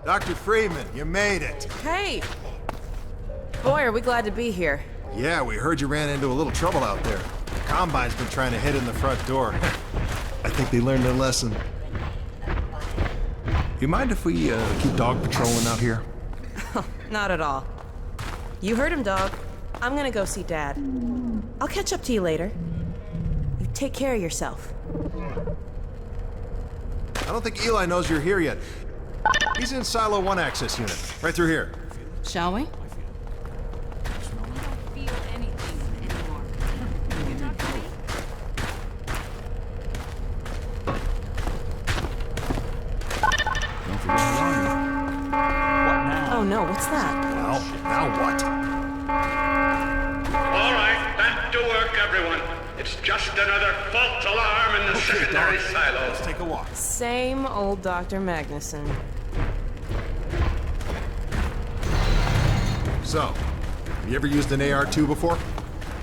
Dr. Freeman, you made it. Hey! Boy, are we glad to be here. Yeah, we heard you ran into a little trouble out there. The Combine's been trying to hit in the front door. I think they learned their lesson. You mind if we keep dog patrolling out here? Not at all. You heard him, dog. I'm gonna go see Dad. I'll catch up to you later. You take care of yourself. I don't think Eli knows you're here yet. He's in Silo 1 access unit, right through here. Shall we? Oh no, what's that? Well, now what? All right, back to work, everyone. It's just another false alarm in the secondary silo. Let's take a walk. Same old Dr. Magnuson. So, have you ever used an AR-2 before?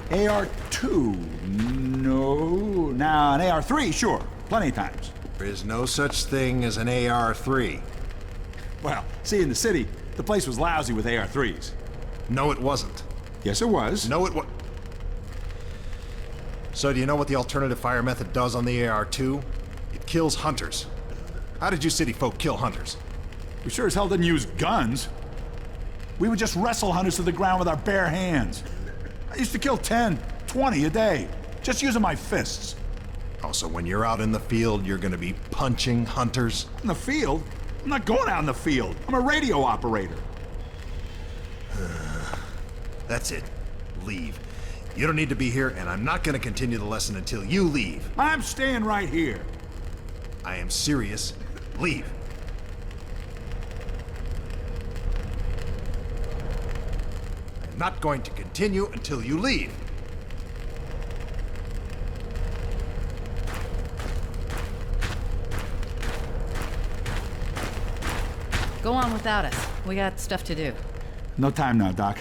AR-2? No. Now, an AR-3, sure. Plenty of times. There is no such thing as an AR-3. Well, see, in the city, the place was lousy with AR-3s. No, it wasn't. Yes, it was. No, it was. So do you know what the alternative fire method does on the AR-2? It kills hunters. How did you city folk kill hunters? We sure as hell didn't use guns. We would just wrestle hunters to the ground with our bare hands. I used to kill 10, 20 a day, just using my fists. Oh, so when you're out in the field, you're gonna be punching hunters? In the field? I'm not going out in the field. I'm a radio operator. That's it. Leave. You don't need to be here, and I'm not gonna continue the lesson until you leave. I'm staying right here. I am serious. Leave. I'm not going to continue until you leave. Go on without us. We got stuff to do. No time now, Doc.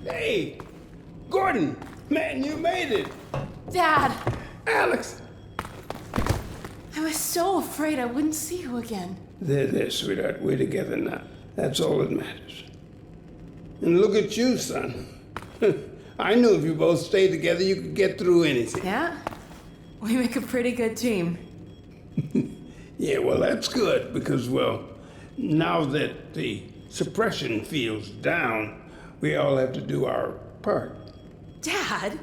Hey, Gordon, man, you made it. Dad, Alex. I was so afraid I wouldn't see you again. There, sweetheart. We're together now. That's all that matters. And look at you, son. I knew if you both stayed together, you could get through anything. Yeah? We make a pretty good team. Yeah, well, that's good because, well, now that the suppression field's down, we all have to do our part. Dad?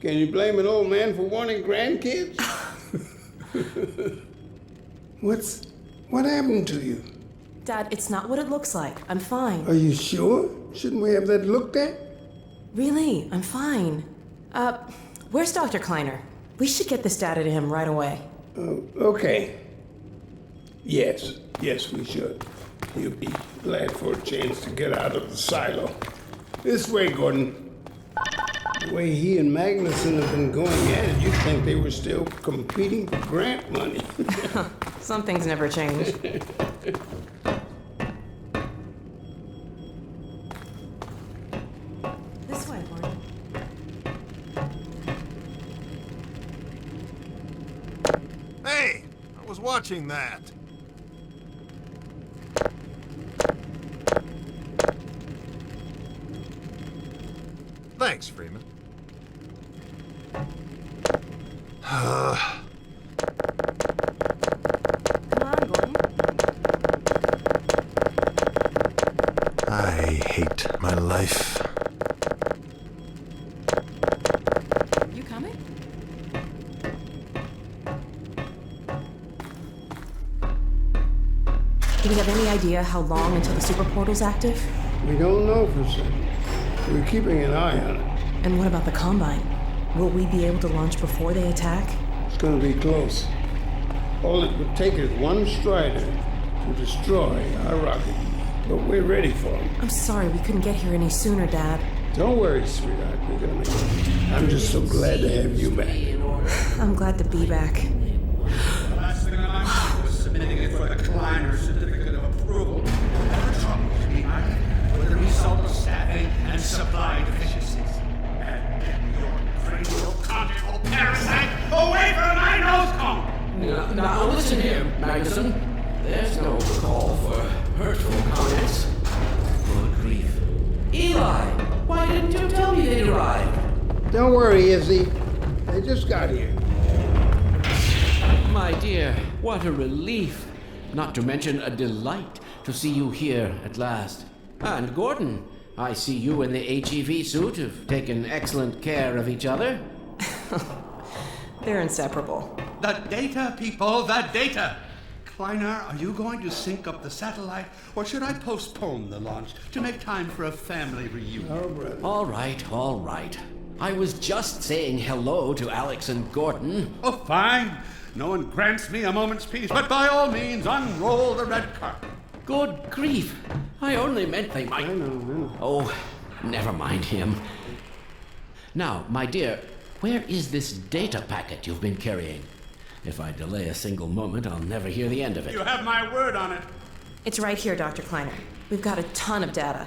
Can you blame an old man for wanting grandkids? What happened to you? Dad, it's not what it looks like. I'm fine. Are you sure? Shouldn't we have that looked at? Really, I'm fine. Where's Dr. Kleiner? We should get this data to him right away. Okay. Yes, we should. He'll be glad for a chance to get out of the silo. This way, Gordon. The way he and Magnuson have been going at it, you'd think they were still competing for grant money. Some things never change. This way, Gordon. Hey! I was watching that. Thanks, Freeman. Come on, Gordon. I hate my life. You coming? Do we have any idea how long until the super portal's active? We don't know for certain. We're keeping an eye on it. And what about the Combine? Will we be able to launch before they attack? It's gonna be close. All it would take is one Strider to destroy our rocket. But we're ready for him. I'm sorry we couldn't get here any sooner, Dad. Don't worry, sweetheart. We're gonna make it. I'm just so glad to have you back. I'm glad to be back. The last thing I mind was submitting it for the Kleiner certificate of approval. Never troubles me, either, with the result of staffing and supply deficiencies. And get your cranial conjugal parasite away from my nose cone! Now listen here, Magnuson. There's no call for hurtful comments. Good grief. Eli, why didn't you tell me they'd arrived? Don't worry, Izzy. They just got here. My dear, what a relief. Not to mention a delight to see you here at last. And Gordon, I see you and the HEV suit have taken excellent care of each other. They're inseparable. The data, people, the data! Kleiner, are you going to sync up the satellite, or should I postpone the launch to make time for a family reunion? Oh, brother. All right. I was just saying hello to Alex and Gordon. Oh, fine. No one grants me a moment's peace, but by all means, unroll the red carpet. Good grief. I only meant they might... I know. Oh, never mind him. Now, my dear, where is this data packet you've been carrying? If I delay a single moment, I'll never hear the end of it. You have my word on it. It's right here, Dr. Kleiner. We've got a ton of data.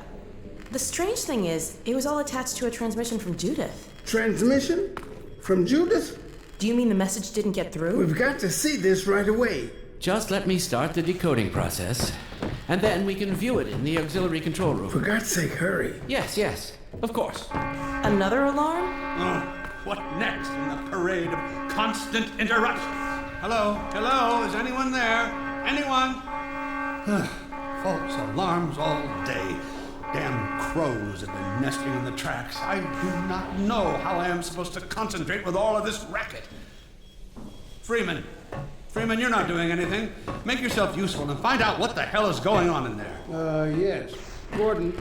The strange thing is, it was all attached to a transmission from Judith. Transmission? From Judith? Do you mean the message didn't get through? We've got to see this right away. Just let me start the decoding process, and then we can view it in the auxiliary control room. For God's sake, hurry. Yes, of course. Another alarm? Oh, what next in the parade of constant interruptions? Hello, is anyone there? Anyone? False alarms all day. Damn crows have been nesting in the tracks. I do not know how I am supposed to concentrate with all of this racket. Freeman, you're not doing anything. Make yourself useful and find out what the hell is going on in there. Yes. Gordon,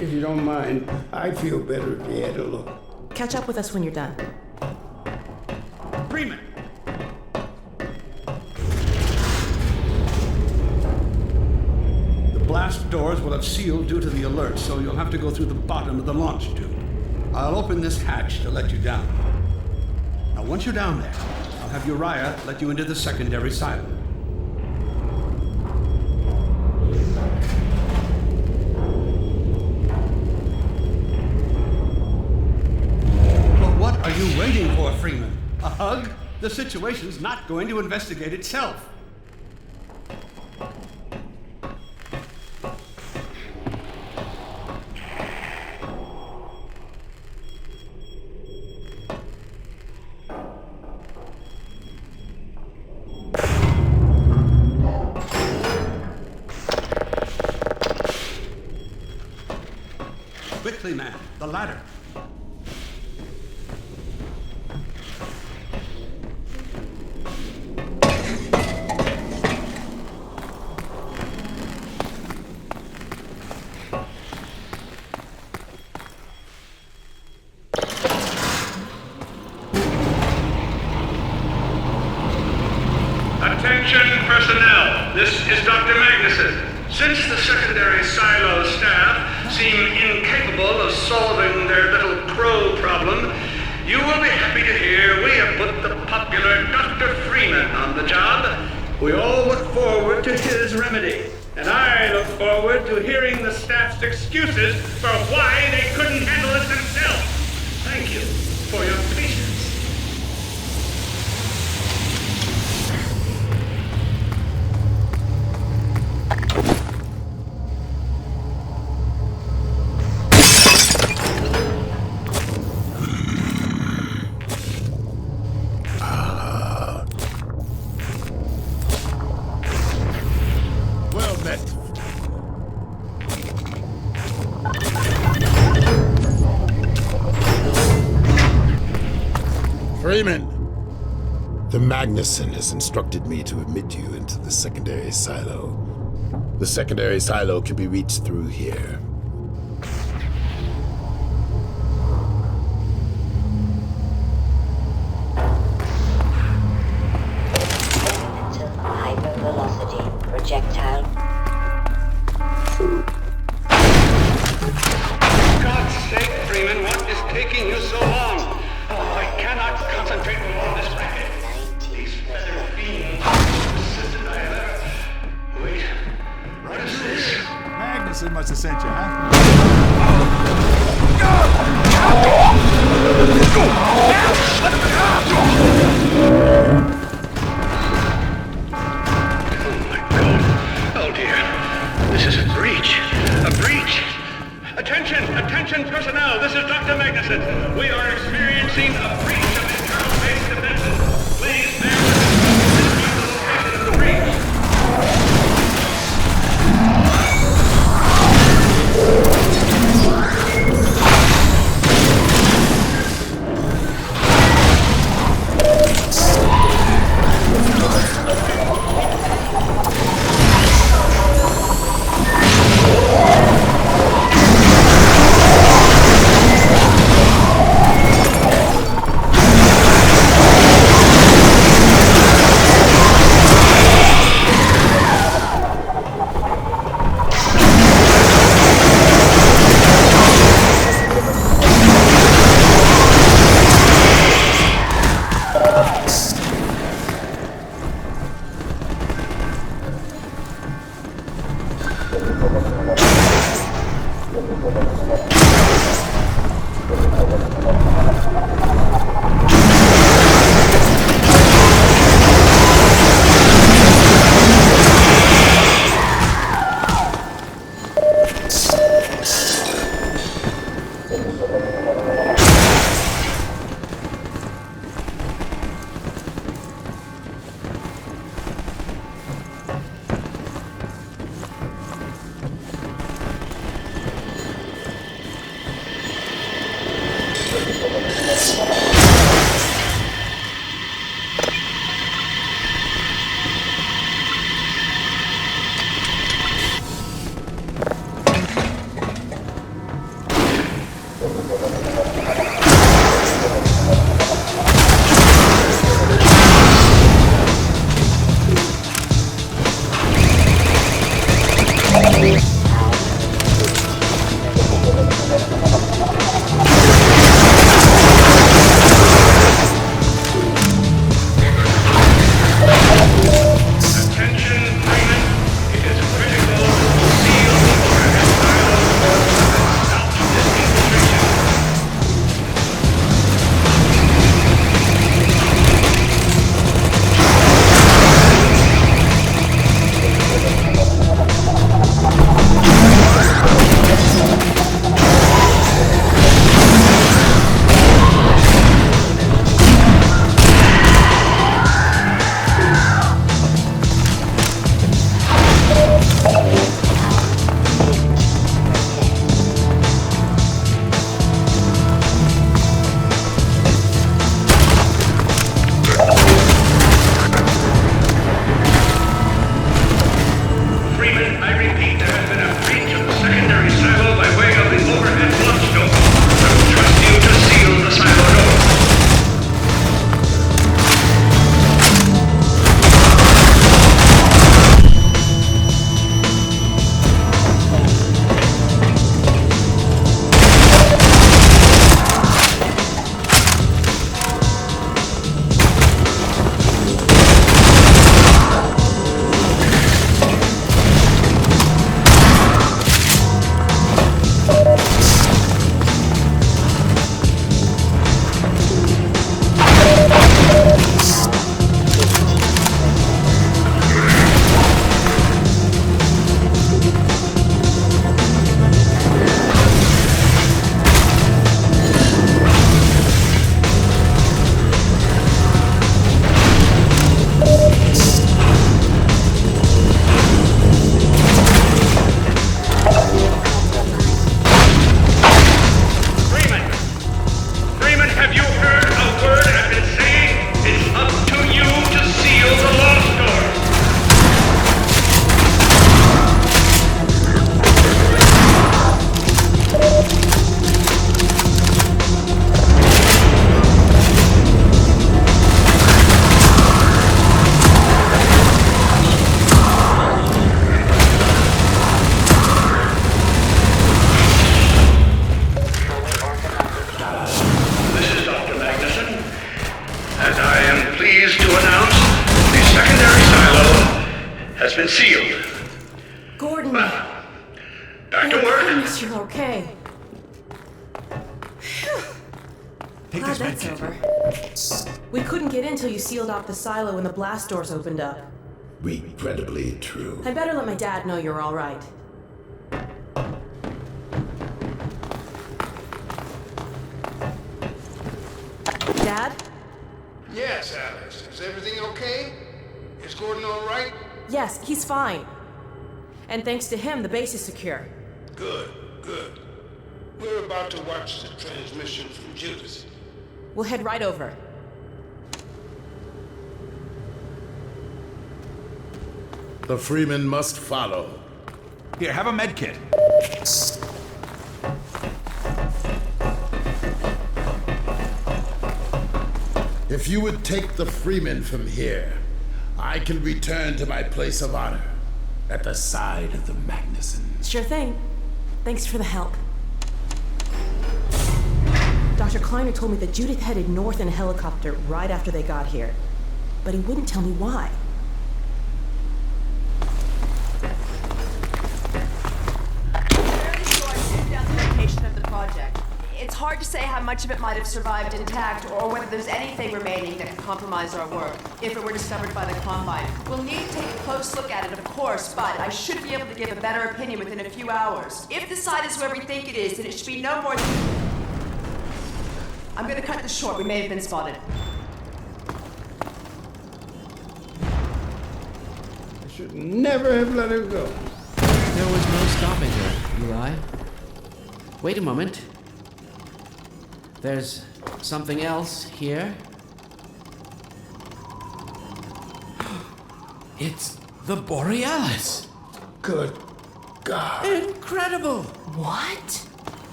if you don't mind, I'd feel better if you had a look. Catch up with us when you're done. Freeman! The blast doors will have sealed due to the alert, so you'll have to go through the bottom of the launch tube. I'll open this hatch to let you down. Now, once you're down there, I'll have Uriah let you into the secondary silo. Well, what are you waiting for, Freeman? A hug? The situation's not going to investigate itself. Quickly, man. The ladder. Attention personnel, this is Dr. Magnuson. Since the secondary silo staff seem incapable of solving their little crow problem, you will be happy to hear we have put the popular Dr. Freeman on the job. We all look forward to his remedy, and I look forward to hearing the staff's excuses for why they couldn't handle it themselves. Thank you for your patience. Freeman! The Magnuson has instructed me to admit you into the secondary silo. The secondary silo can be reached through here. Into a hypervelocity projectile. For God's sake, Freeman. Attention personnel, this is Dr. Magnuson. We are experiencing a breach of internal base defenses. Please bear with us the location of the breach. has been sealed. Gordon. Well, back to I work. promise you're okay. Take Glad this med that's kit. over. We couldn't get in till you sealed off the silo when the blast doors opened up. Regrettably true. I better let my dad know you're all right. Dad? Yes, Alex. Is everything okay? Is Gordon all right? Yes, he's fine. And thanks to him, the base is secure. Good, good. We're about to watch the transmission from Judas. We'll head right over. The Freeman must follow. Here, have a med kit. If you would take the Freeman from here, I can return to my place of honor at the side of the Magnuson. Sure thing. Thanks for the help. Dr. Kleiner told me that Judith headed north in a helicopter right after they got here. But he wouldn't tell me why. Fairly short in-depth location of the project. It's hard to say how much of it might have survived intact or whether there's anything remaining that could compromise our work if it were discovered by the Combine. We'll need to take a close look at it, of course, but I should be able to give a better opinion within a few hours. If the site is where we think it is, then it should be no more than... I'm gonna cut this short. We may have been spotted. I should never have let her go. There was no stopping her, Eli. Wait a moment. There's something else here. It's the Borealis. Good God. Incredible! What?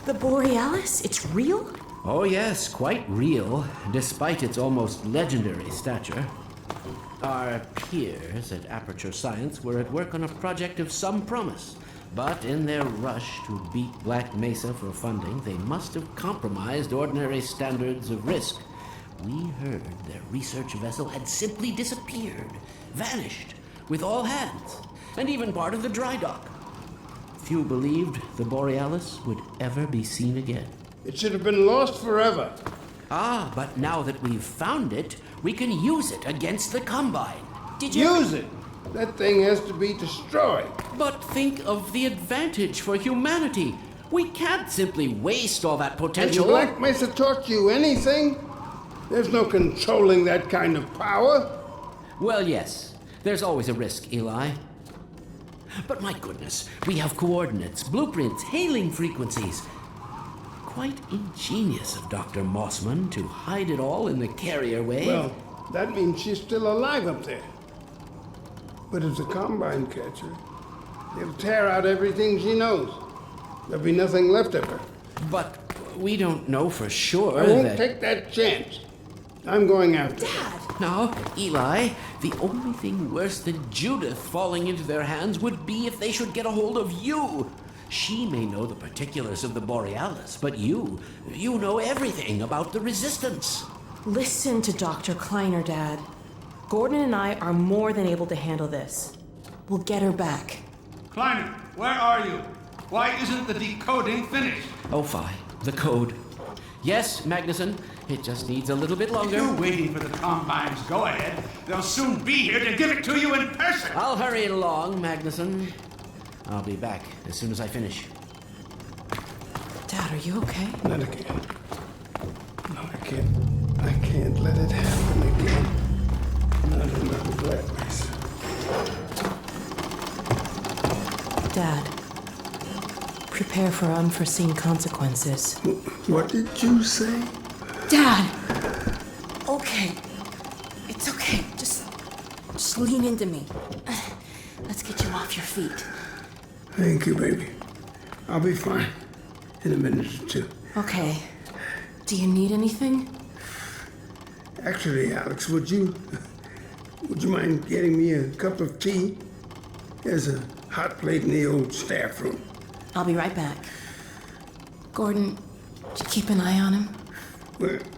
The Borealis? It's real? Oh yes, quite real, despite its almost legendary stature. Our peers at Aperture Science were at work on a project of some promise, but in their rush to beat Black Mesa for funding, they must have compromised ordinary standards of risk. We heard their research vessel had simply disappeared, vanished, with all hands, and even part of the dry dock. Few believed the Borealis would ever be seen again. It should have been lost forever. Ah, but now that we've found it, we can use it against the Combine. Did you Use it! That thing has to be destroyed. But think of the advantage for humanity. We can't simply waste all that Has potential. Black Mesa taught you anything? There's no controlling that kind of power. Well, yes. There's always a risk, Eli. But my goodness, we have coordinates, blueprints, hailing frequencies. Quite ingenious of Dr. Mossman to hide it all in the carrier wave. Well, that means she's still alive up there. But if the Combine catch her, they'll tear out everything she knows. There'll be nothing left of her. But we don't know for sure I won't that... take that chance. I'm going after her. Now, Eli, the only thing worse than Judith falling into their hands would be if they should get a hold of you. She may know the particulars of the Borealis, but you know everything about the Resistance. Listen to Dr. Kleiner, Dad. Gordon and I are more than able to handle this. We'll get her back. Kleiner, where are you? Why isn't the decoding finished? Oh, fine. The code. Yes, Magnuson. It just needs a little bit longer. You're waiting for the Combine's go-ahead. They'll soon be here to give it to you in person. I'll hurry it along, Magnuson. I'll be back as soon as I finish. Dad, are you okay? Not again. No, I can't let it happen again. Not another Black Mesa. Dad, prepare for unforeseen consequences. What did you say? Dad! Okay. It's okay. Just lean into me. Let's get you off your feet. Thank you, baby. I'll be fine in a minute or two. Okay. Do you need anything? Actually, Alex, would you mind getting me a cup of tea? There's a hot plate in the old staff room. I'll be right back. Gordon, did you keep an eye on him?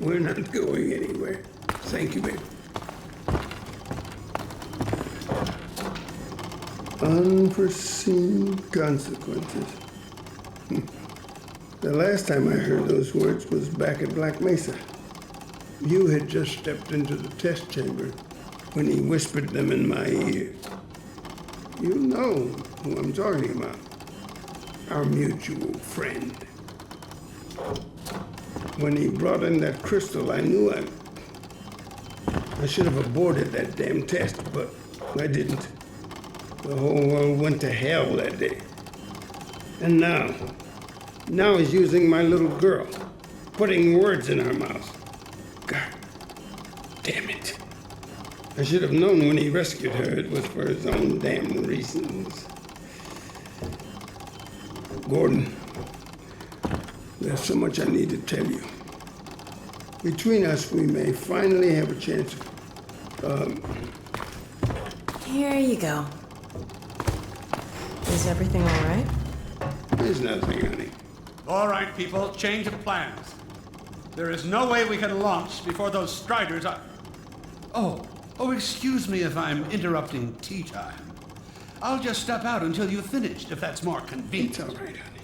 We're not going anywhere. Thank you, baby. Unforeseen consequences. The last time I heard those words was back at Black Mesa. You had just stepped into the test chamber when he whispered them in my ear. You know who I'm talking about. Our mutual friend. When he brought in that crystal, I knew I should have aborted that damn test, but I didn't. The whole world went to hell that day. And now he's using my little girl, putting words in her mouth. God damn it. I should have known when he rescued her it was for his own damn reasons. Gordon, there's so much I need to tell you. Between us, we may finally have a chance Here you go. Is everything all right? There's nothing, honey. All right, people, change of plans. There is no way we can launch before those Striders are... Oh, excuse me if I'm interrupting tea time. I'll just step out until you've finished, if that's more convenient. It's all right, honey.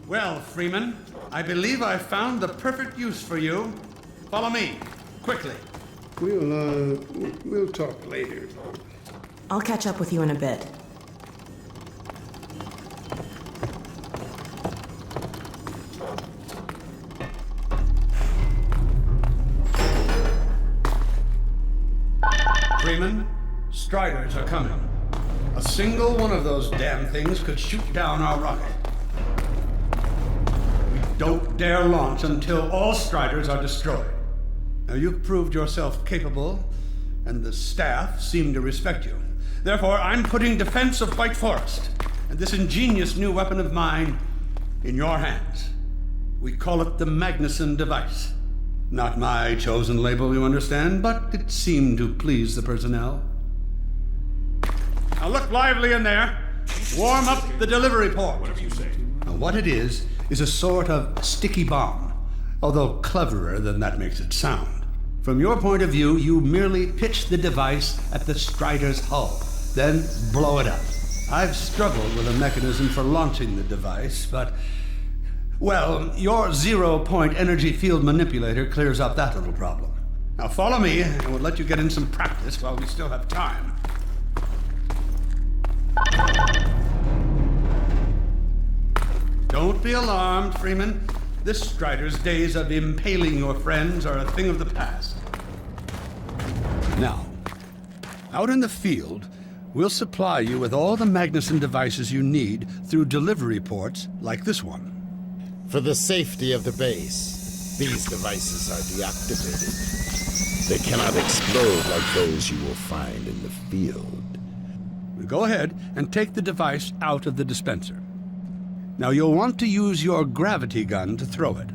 Well, Freeman, I believe I've found the perfect use for you. Follow me, quickly. We'll talk later. I'll catch up with you in a bit. Freeman, Striders are coming. A single one of those damn things could shoot down our rocket. We don't dare launch until all Striders are destroyed. Now, you've proved yourself capable, and the staff seem to respect you. Therefore, I'm putting defense of White Forest and this ingenious new weapon of mine in your hands. We call it the Magnuson device. Not my chosen label, you understand, but it seemed to please the personnel. Now look lively in there. Warm up the delivery port. Whatever you say. Now what it is a sort of sticky bomb, although cleverer than that makes it sound. From your point of view, you merely pitch the device at the Strider's hull, then blow it up. I've struggled with a mechanism for launching the device, but... well, your zero-point energy field manipulator clears up that little problem. Now follow me, and we'll let you get in some practice while we still have time. Don't be alarmed, Freeman. This Strider's days of impaling your friends are a thing of the past. Now, out in the field, we'll supply you with all the Magnuson devices you need through delivery ports like this one. For the safety of the base, these devices are deactivated. They cannot explode like those you will find in the field. Go ahead and take the device out of the dispenser. Now you'll want to use your gravity gun to throw it.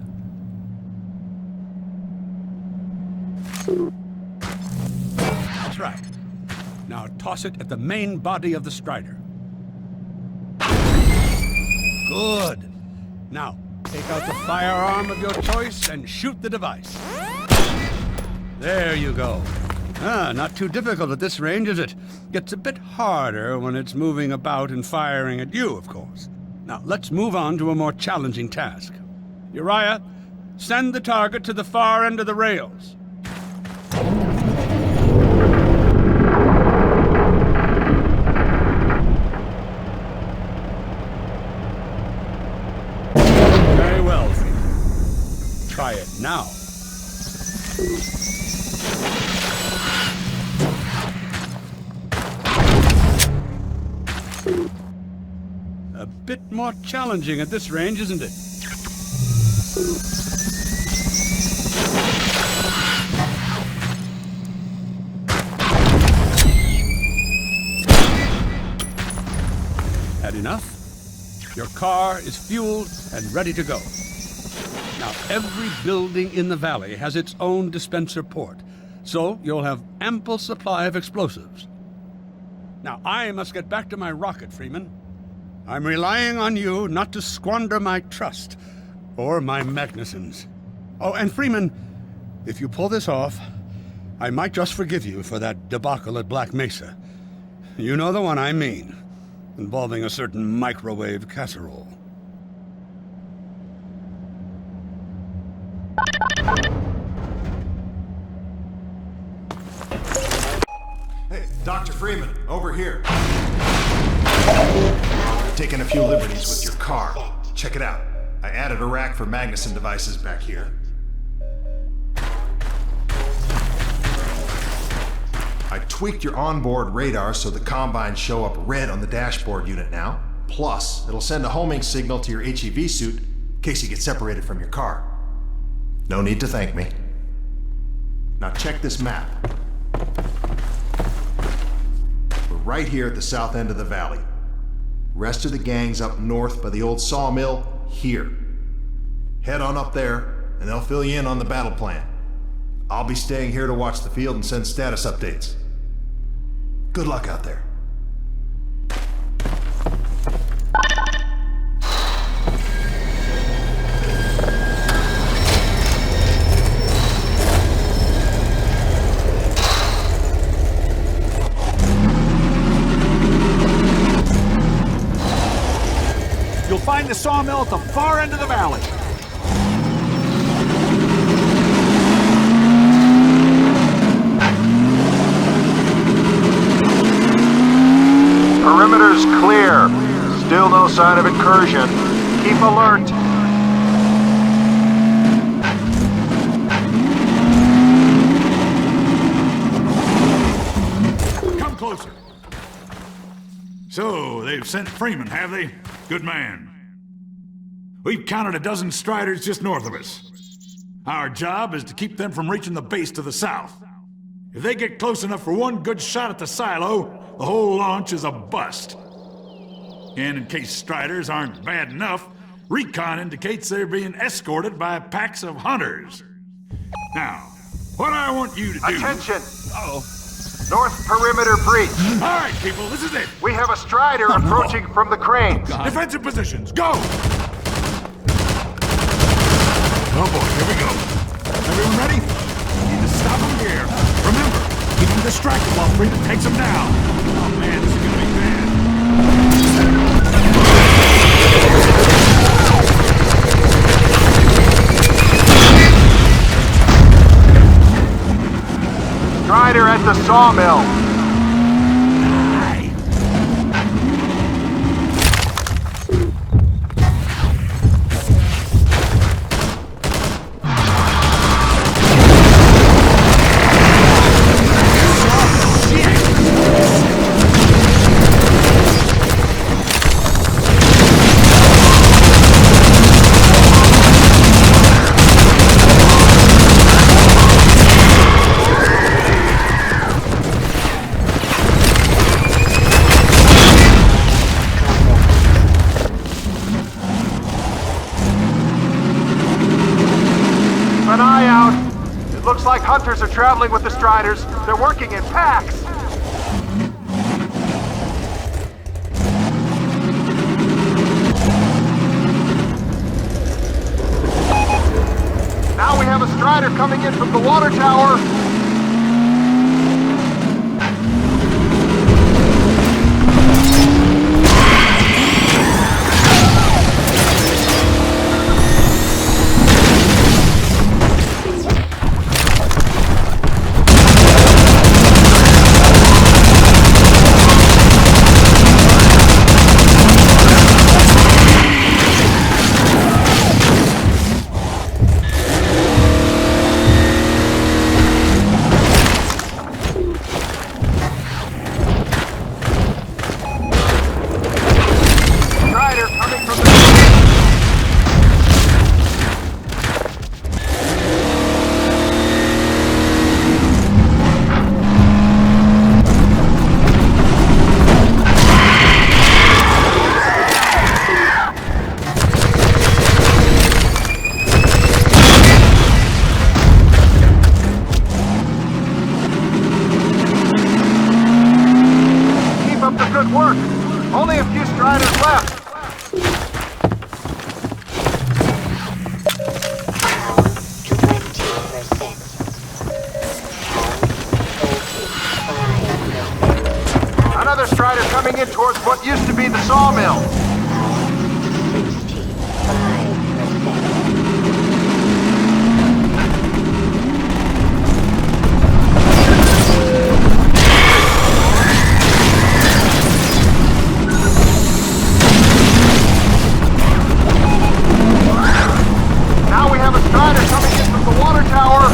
That's right. Now toss it at the main body of the Strider. Good. Now, take out the firearm of your choice and shoot the device. There you go. Not too difficult at this range, is it? Gets a bit harder when it's moving about and firing at you, of course. Now, let's move on to a more challenging task. Uriah, send the target to the far end of the rails. Very well, Freeman. Try it now. A bit more challenging at this range, isn't it? Had enough? Your car is fueled and ready to go. Now, every building in the valley has its own dispenser port, so you'll have ample supply of explosives. Now, I must get back to my rocket, Freeman. I'm relying on you not to squander my trust, or my Magnusons. Oh, and Freeman, if you pull this off, I might just forgive you for that debacle at Black Mesa. You know the one I mean, involving a certain microwave casserole. Hey, Dr. Freeman, over here. Taking a few liberties with your car. Check it out. I added a rack for Magnuson devices back here. I tweaked your onboard radar so the combines show up red on the dashboard unit now. Plus, it'll send a homing signal to your HEV suit in case you get separated from your car. No need to thank me. Now check this map. We're right here at the south end of the valley. Rest of the gang's up north by the old sawmill here. Head on up there, and they'll fill you in on the battle plan. I'll be staying here to watch the field and send status updates. Good luck out there. You'll find the sawmill at the far end of the valley. Perimeter's clear. Still no sign of incursion. Keep alert. Come closer. So, they've sent Freeman, have they? Good man. We've counted a dozen Striders just north of us. Our job is to keep them from reaching the base to the south. If they get close enough for one good shot at the silo, the whole launch is a bust. And in case Striders aren't bad enough, recon indicates they're being escorted by packs of hunters. Now, what I want you to do... Attention! Uh-oh. North perimeter breach. All right, people, this is it. We have a Strider approaching from the cranes. Defensive positions, go! Oh boy, here we go. Everyone ready? Need to stop them here. Remember, keep them distracted while Freeman takes them down. Oh man, this is gonna be bad. Strider at the sawmill. An eye out. It looks like hunters are traveling with the Striders. They're working in packs. Now we have a Strider coming in from the water tower. Good work. Only a few Striders left. Another Strider coming in towards what used to be the sawmill. 65%. Now we have a Strider coming in from the water tower.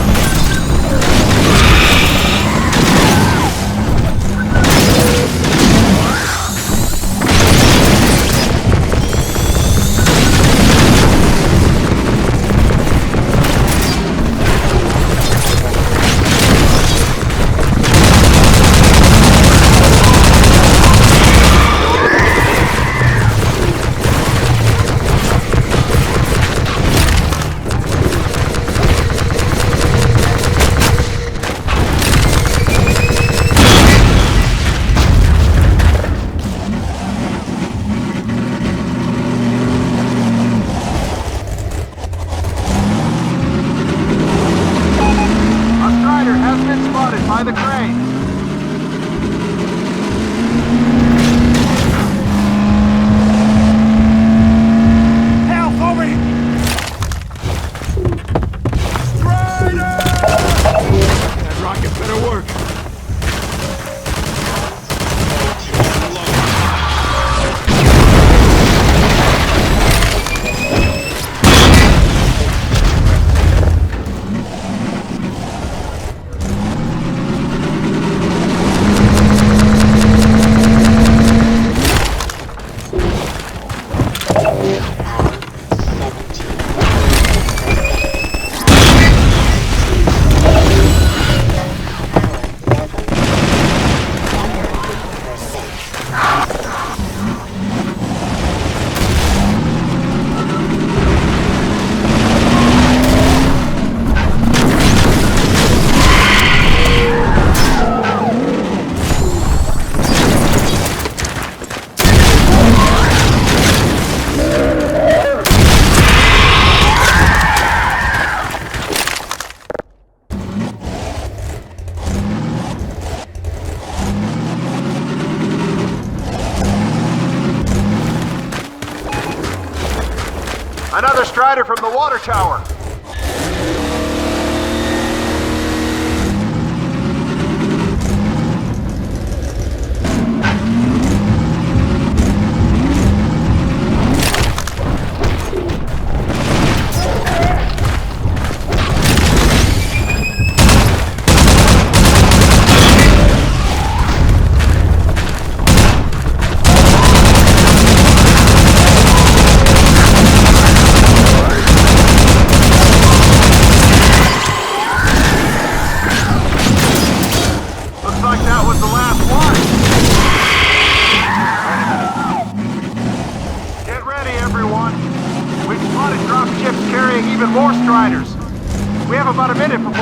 the water tower.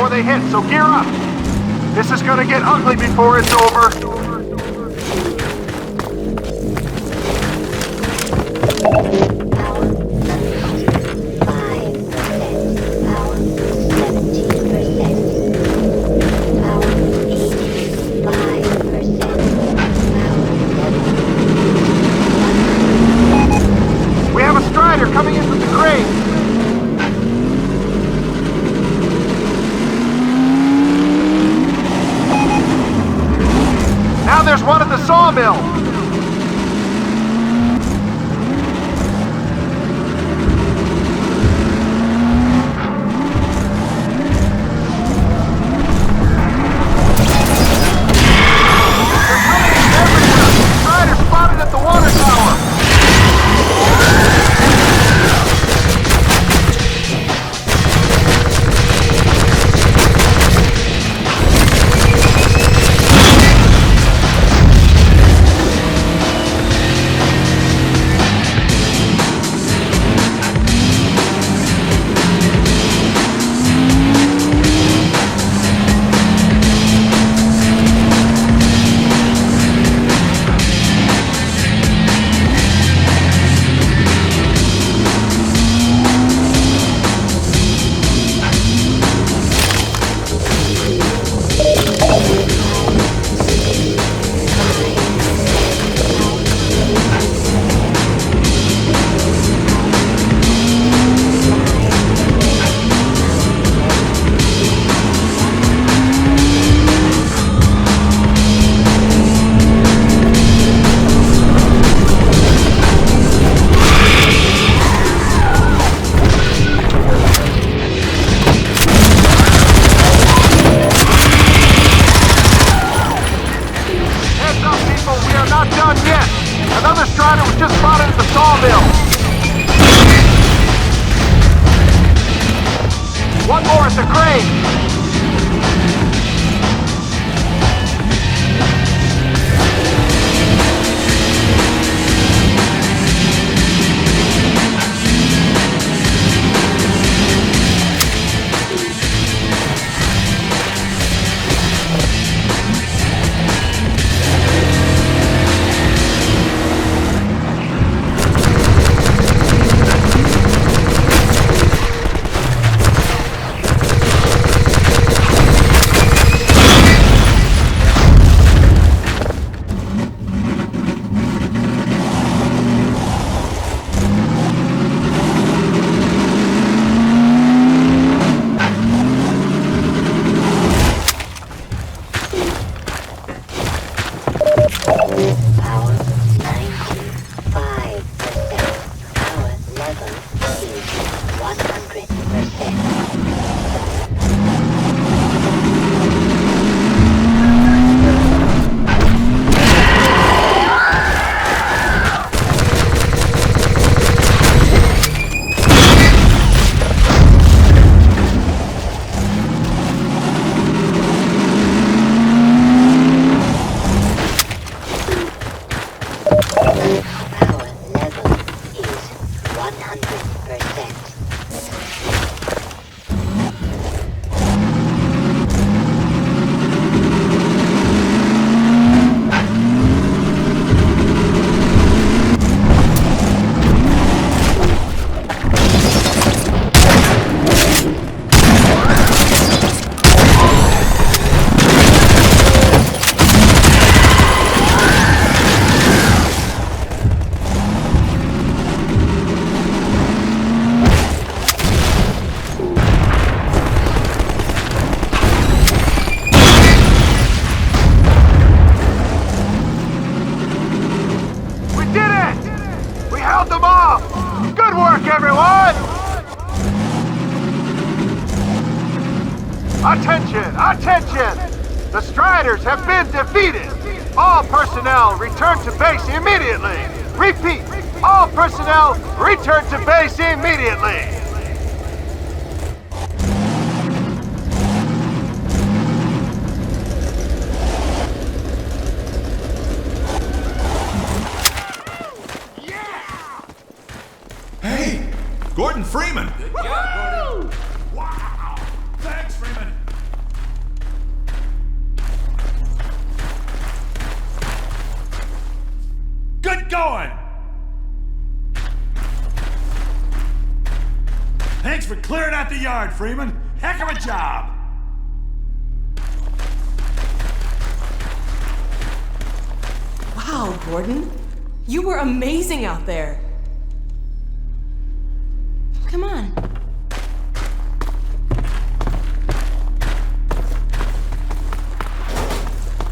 They hit, so gear up. This is gonna get ugly before it's over. We have a strider coming in from the grave. Now there's one at the sawmill. They're coming in everywhere. Strider spotted at the water tower. Attention! Attention! The Striders have been defeated! All personnel return to base immediately! Repeat! All personnel return to base immediately! Hey! Gordon Freeman! Good job, Gordon! Wow! Thanks, Freeman! Good going! Thanks for clearing out the yard, Freeman. Heck of a job! Wow, Gordon. You were amazing out there. Come on.